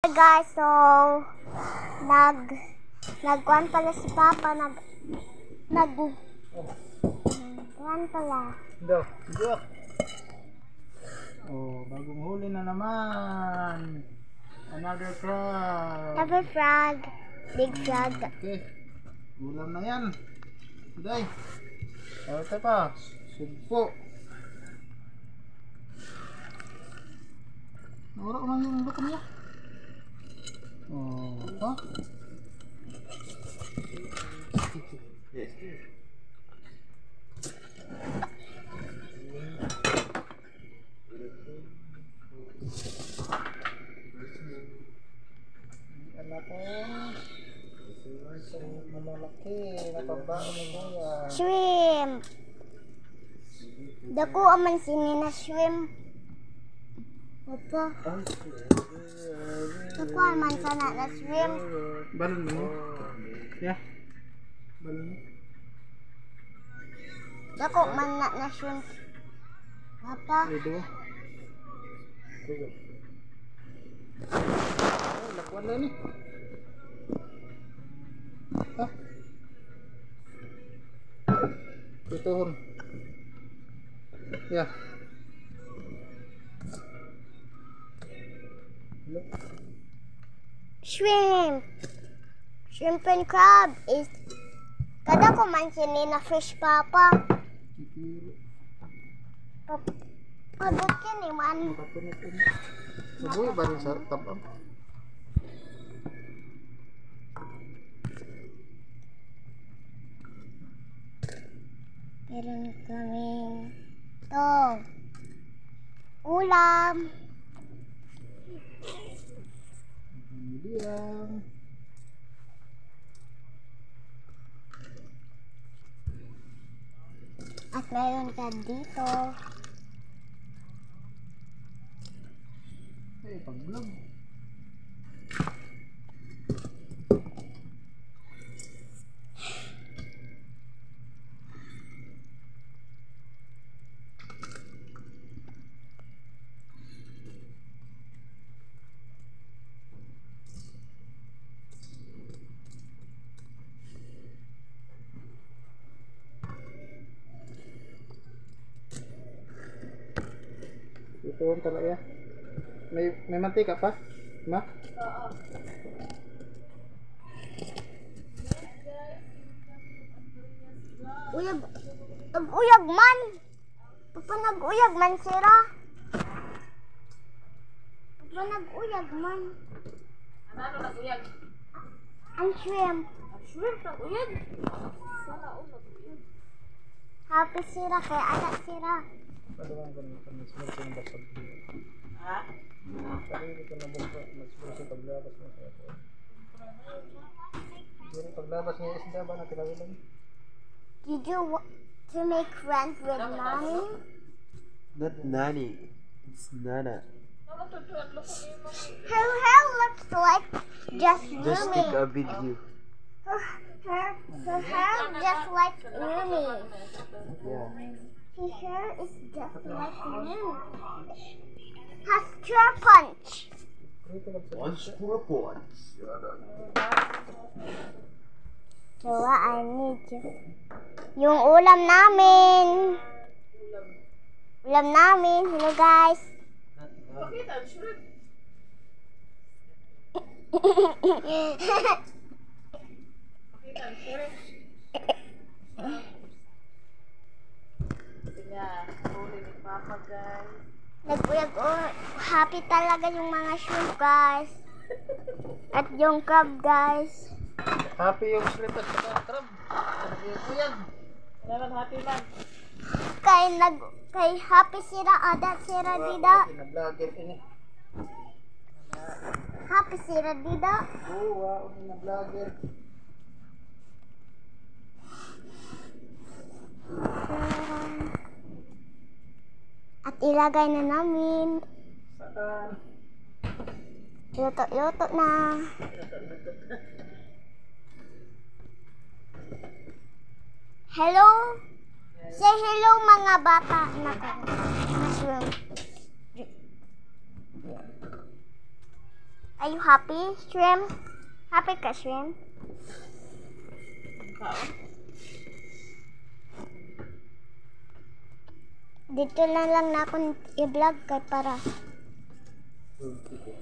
Guys, so nagkuhan pala si Papa, nagkuhan pala. Dok. Oh, bagong huli na naman. Another frog. Another frog. Big frog. Okay. Ulam na yan. Day. Ito pa. Sugpo. Nawala ko lang yung lukam niya. Oh, ha? Anak ko. Malalaki. Napabaon mo kuya. Shrimp. Dako aman sini na shrimp. Apa? Dako aman sana na shrimp. Balon mo? Ya. Balon mo? Dako man na shrimp. Apa? Ito. Lakuan na ni. Ha? Ituhon. Ya. Shrimp. Shrimp and crab is kada ko man sini na fish papa. Pagod kini man. Mabuhay ba rin sa tabang? Meron kaming to ulam. Kemudian At meron ka dito. pag-vlog. Ito talaga. May mantika pa? Ma? Oo. Uyag man. Papa nag-uyag man sira. Papa nag-uyag man. Ano nag-uyag? Ang shrimp. Ang shrimp nag-uyag? Sana o nag-uyag. Happy sira kaya anak sira. Padawan ko na mas gusto ng basag. Ha? Sarili ko na buka, mas gusto paglabas mo sa ako. Pero paglabas niya isda ba na tinawilan? Did you want to make friends with Nani? Not Nani, it's Nana. Her hair looks like just Just Rumi. take a video. Her hair just like Rumi. Yeah. His hair is just like Rumi. Has straw punch. Once for a point. So I need you. Yung ulam namin. Ulam namin. Hello guys. Pakita ang shrimp. Pakita ang shrimp. Sige nga, huli ni Papa guys. Naguyag happy talaga yung mga shrimp guys. At yung crab guys. Happy yung slip at saka crab. Nag-uyag. Wala man happy man. Kay happy sira ada sira dida. Nag-vlogger ini. Happy sira dida. Oo, wow, nag-vlogger. At ilagay na namin. Saan? Luto na. Hello? Say hello mga bata. Mushroom. Are you happy, Shrimp? Happy ka, Shrimp? Kaon. Dito na lang na akong i-vlog kay para. Okay.